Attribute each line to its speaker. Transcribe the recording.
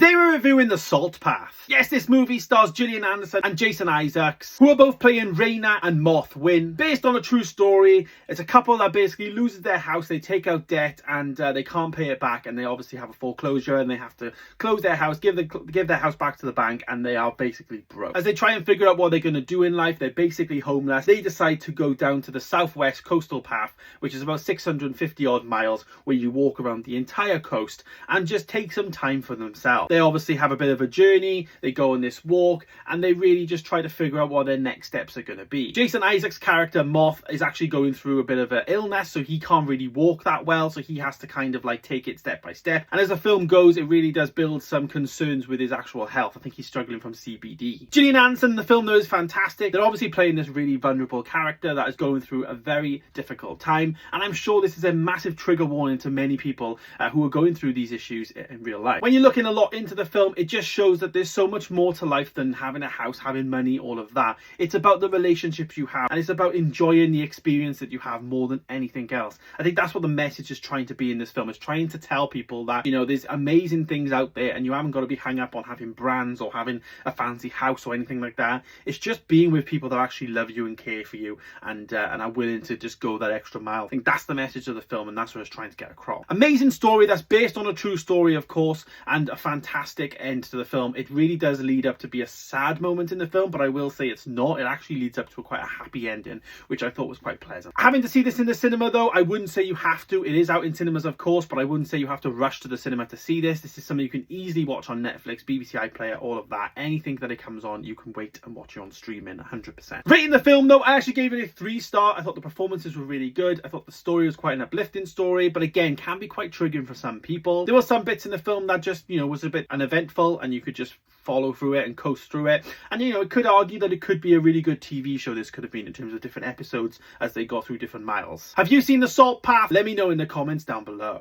Speaker 1: Today we're reviewing The Salt Path. Yes, this movie stars Gillian Anderson and Jason Isaacs, who are both playing Raina and Moth Wynn. Based on a true story, it's a couple that basically loses their house, they take out debt and they can't pay it back, and they obviously have a foreclosure and they have to close their house, give their house back to the bank, and they are basically broke. As they try and figure out what they're going to do in life, they're basically homeless. They decide to go down to the Southwest Coastal Path, which is about 650 odd miles, where you walk around the entire coast and just take some time for themselves. They obviously have a bit of a journey, they go on this walk, and they really just try to figure out what their next steps are going to be. Jason Isaacs' character Moth is actually going through a bit of an illness, so he can't really walk that well, so he has to kind of like take it step by step. And as the film goes, it really does build some concerns with his actual health. I think he's struggling from CBD. Gillian Anderson in the film though is fantastic. They're obviously playing this really vulnerable character that is going through a very difficult time, and I'm sure this is a massive trigger warning to many people who are going through these issues in real life. When you're looking a lot into the film, it just shows that there's so much more to life than having a house, having money, all of that. It's about the relationships you have, and it's about enjoying the experience that you have more than anything else. I think that's what the message is trying to be in this film. It's trying to tell people that, you know, there's amazing things out there and you haven't got to be hung up on having brands or having a fancy house or anything like that. It's just being with people that actually love you and care for you and are willing to just go that extra mile. I think that's the message of the film, and that's what it's trying to get across. Amazing story that's based on a true story, of course, and a fantastic end to the film. It really does lead up to be a sad moment in the film, but I will say it's not. It actually leads up to quite a happy ending, which I thought was quite pleasant. Having to see this in the cinema though, I wouldn't say you have to. It is out in cinemas, of course, but I wouldn't say you have to rush to the cinema to see this. This is something you can easily watch on Netflix, BBC iPlayer, all of that. Anything that it comes on, you can wait and watch it on streaming 100%. Rating the film though, I actually gave it a 3-star. I thought the performances were really good. I thought the story was quite an uplifting story, but again, can be quite triggering for some people. There were some bits in the film that just, you know, was a bit uneventful and you could just follow through it and coast through it. And, you know, it could argue that it could be a really good TV show, this could have been, in terms of different episodes as they go through different miles. Have you seen The Salt Path? Let me know in the comments down below.